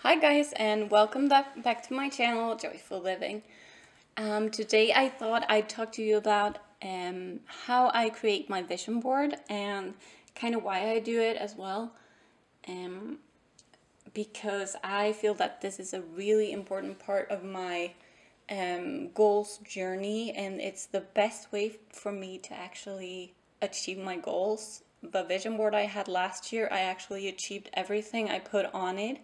Hi guys, and welcome back to my channel, Joyful Living. Today I thought I'd talk to you about how I create my vision board and kind of why I do it as well. Because I feel that this is a really important part of my goals journey, and it's the best way for me to actually achieve my goals. The vision board I had last year, I actually achieved everything I put on it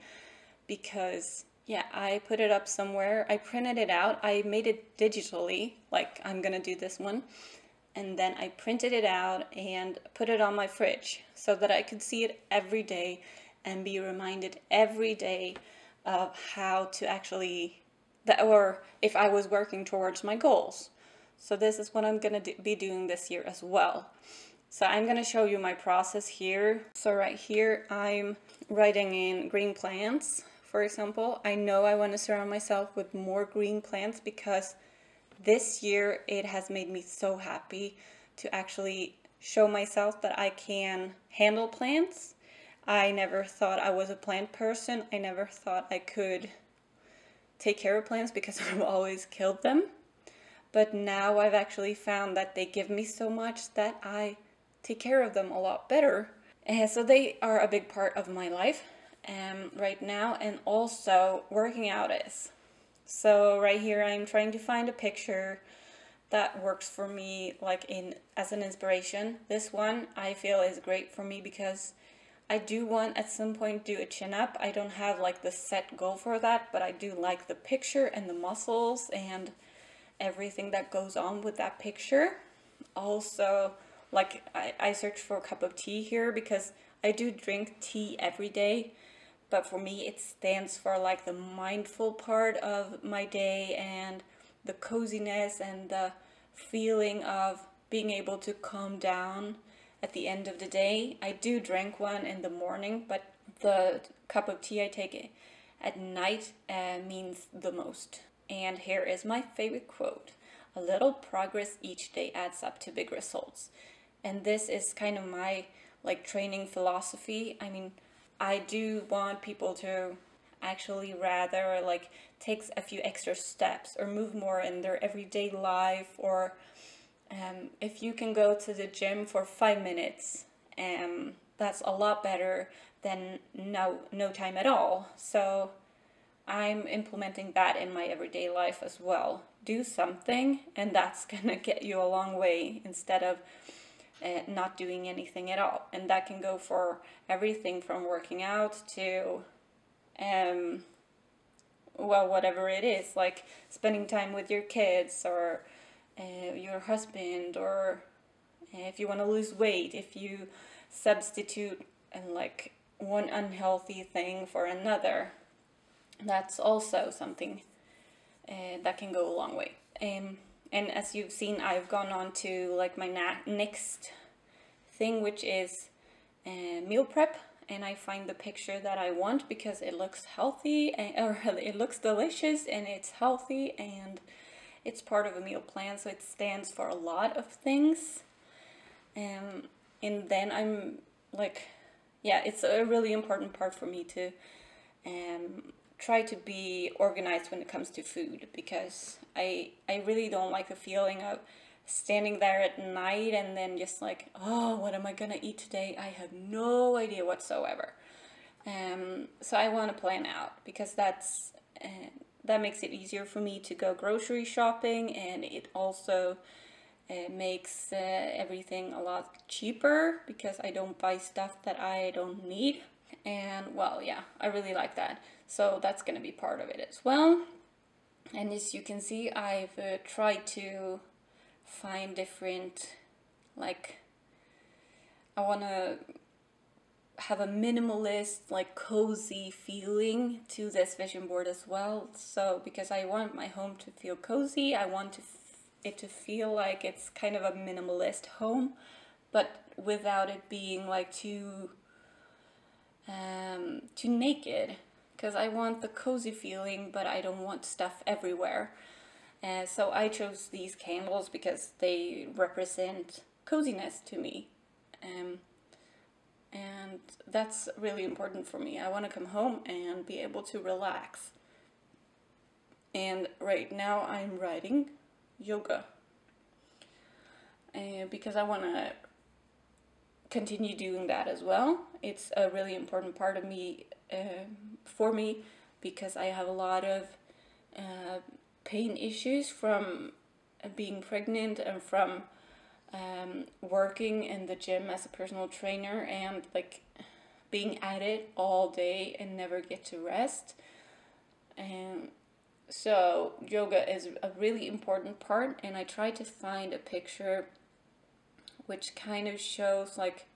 because yeah, I put it up somewhere. I printed it out. I made it digitally, like I'm gonna do this one. And then I printed it out and put it on my fridge so that I could see it every day and be reminded every day of how to actually, or if I was working towards my goals. So this is what I'm gonna be doing this year as well. So I'm gonna show you my process here. So right here, I'm writing in green plants. For example, I know I want to surround myself with more green plants because this year it has made me so happy to actually show myself that I can handle plants. I never thought I was a plant person. I never thought I could take care of plants because I've always killed them. But now I've actually found that they give me so much that I take care of them a lot better. And so they are a big part of my life right now, and also working out is. So right here I'm trying to find a picture that works for me, like as an inspiration. This one I feel is great for me because I do want at some point do a chin up. I don't have like the set goal for that, but I do like the picture and the muscles and everything that goes on with that picture. Also, like I searched for a cup of tea here because I do drink tea every day, but for me it stands for like the mindful part of my day and the coziness and the feeling of being able to calm down at the end of the day. I do drink one in the morning, but the cup of tea I take at night means the most. And here is my favorite quote: "A little progress each day adds up to big results." And this is kind of my like training philosophy. I mean, I do want people to actually rather like take a few extra steps or move more in their everyday life, or if you can go to the gym for 5 minutes, that's a lot better than no time at all. So I'm implementing that in my everyday life as well. Do something, and that's gonna get you a long way instead of not doing anything at all. And that can go for everything from working out to, well, whatever it is, like spending time with your kids or your husband, or if you want to lose weight, if you substitute like one unhealthy thing for another, that's also something that can go a long way. And as you've seen, I've gone on to like my next thing, which is meal prep, and I find the picture that I want because it looks healthy, or it looks delicious, and it's healthy, and it's part of a meal plan, so it stands for a lot of things. And then I'm like, yeah, it's a really important part for me to try to be organized when it comes to food, because I really don't like the feeling of standing there at night and then just like, oh, what am I gonna eat today? I have no idea whatsoever. So I want to plan out because that makes it easier for me to go grocery shopping, and it also makes everything a lot cheaper because I don't buy stuff that I don't need. And well, yeah, I really like that. So that's going to be part of it as well. And as you can see, I've tried to find different, like, I want to have a minimalist, like cozy feeling to this vision board as well. So because I want my home to feel cozy, I want it to feel like it's kind of a minimalist home, but without it being like too naked, because I want the cozy feeling, but I don't want stuff everywhere. So I chose these candles because they represent coziness to me. and that's really important for me. I want to come home and be able to relax. And right now I'm writing yoga, because I want to continue doing that as well. It's a really important part of me, for me, because I have a lot of pain issues from being pregnant and from working in the gym as a personal trainer, and like being at it all day and never get to rest. And so yoga is a really important part, and I try to find a picture which kind of shows like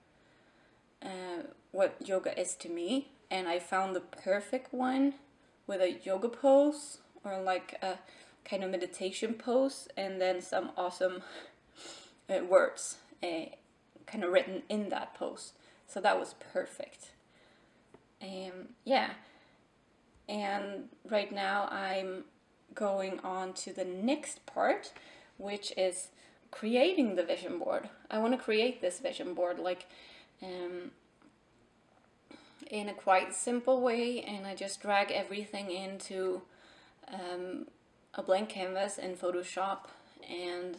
what yoga is to me. And I found the perfect one with a yoga pose, or like a kind of meditation pose, and then some awesome words kind of written in that pose. So that was perfect. Yeah. And right now I'm going on to the next part, which is creating the vision board. I want to create this vision board like in a quite simple way, and I just drag everything into a blank canvas in Photoshop, and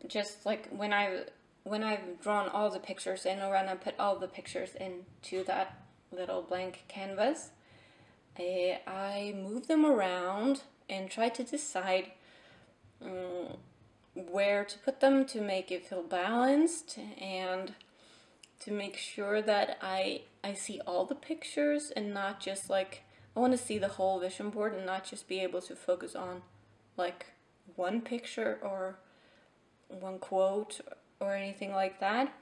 just like when I've drawn all the pictures in, or when I put all the pictures into that little blank canvas, I move them around and try to decide where to put them to make it feel balanced, and to make sure that I see all the pictures, and not just like, I want to see the whole vision board and not just be able to focus on like one picture or one quote or anything like that,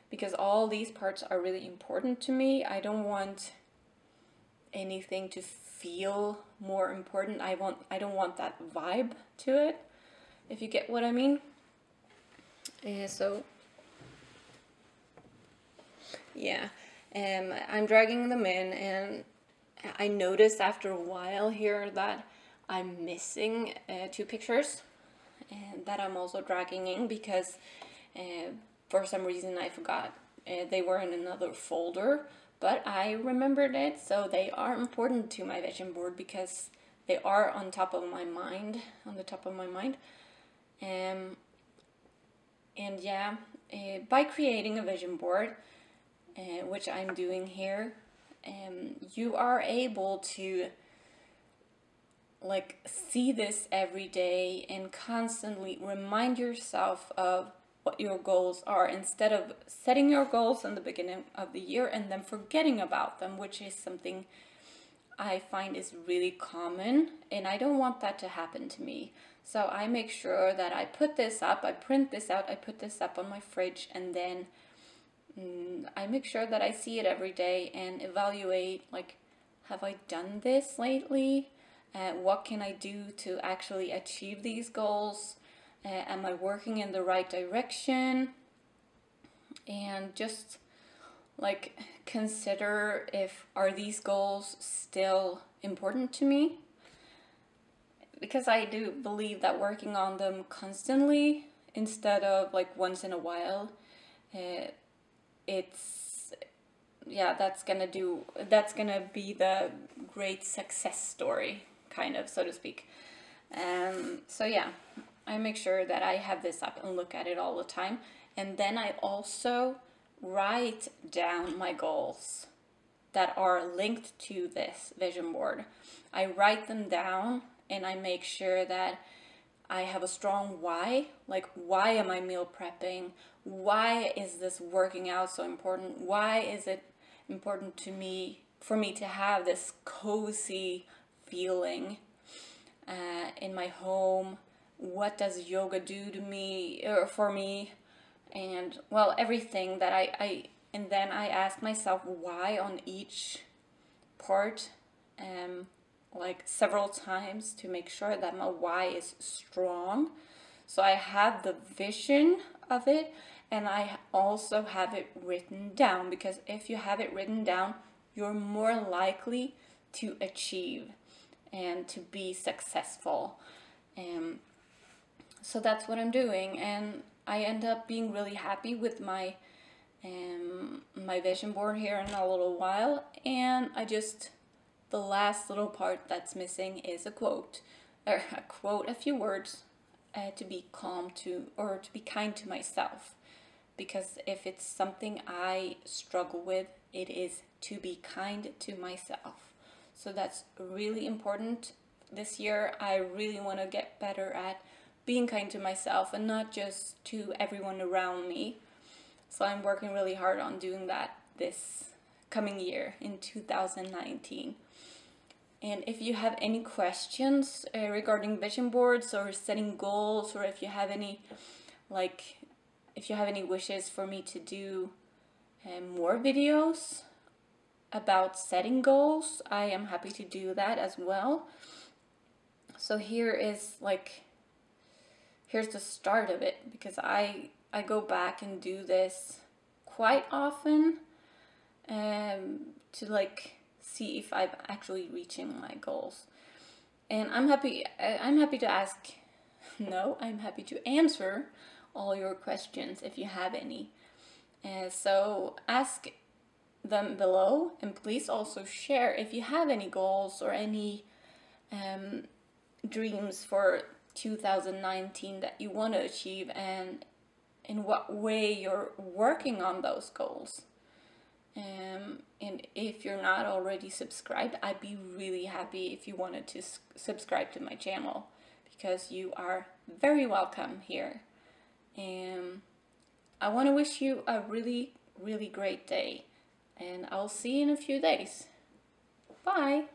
because all these parts are really important to me. I don't want anything to feel more important. I don't want that vibe to it, if you get what I mean. So yeah, I'm dragging them in, and I noticed after a while here that I'm missing two pictures, and that I'm also dragging in because for some reason I forgot they were in another folder, but I remembered it, so they are important to my vision board because they are on top of my mind, on the top of my mind. And yeah, by creating a vision board, which I'm doing here, you are able to like see this every day and constantly remind yourself of what your goals are, instead of setting your goals in the beginning of the year and then forgetting about them, which is something I find is really common, and I don't want that to happen to me. So I make sure that I put this up, I print this out, I put this up on my fridge, and then I make sure that I see it every day and evaluate, like, have I done this lately? What can I do to actually achieve these goals? Am I working in the right direction? And just like consider, if are these goals still important to me? Because I do believe that working on them constantly instead of like once in a while, it's, yeah, that's gonna be the great success story, kind of, so to speak. So yeah, I make sure that I have this up and look at it all the time, and then I also write down my goals that are linked to this vision board. I write them down, and I make sure that I have a strong why. Like, why am I meal prepping? Why is this working out so important? Why is it important to me, for me to have this cozy feeling in my home? What does yoga do to me, or for me? And well, everything that and then I ask myself why on each part, like several times, to make sure that my why is strong. So I have the vision of it, and I also have it written down, because if you have it written down, you're more likely to achieve and to be successful. So that's what I'm doing, and I end up being really happy with my my vision board here in a little while, and the last little part that's missing is a quote, or a few words to be calm to, or to be kind to myself. Because if it's something I struggle with, it is to be kind to myself. So that's really important. This year, I really want to get better at being kind to myself and not just to everyone around me. So I'm working really hard on doing that this coming year in 2019. And if you have any questions regarding vision boards or setting goals, or if you have any wishes for me to do more videos about setting goals, I am happy to do that as well. So here's the start of it, because I go back and do this quite often to see if I'm actually reaching my goals. And I'm happy to answer all your questions if you have any. So ask them below, and please also share if you have any goals or any dreams for 2019 that you want to achieve, and in what way you're working on those goals. And if you're not already subscribed, I'd be really happy if you wanted to subscribe to my channel, because you are very welcome here. I want to wish you a really, really great day, and I'll see you in a few days. Bye!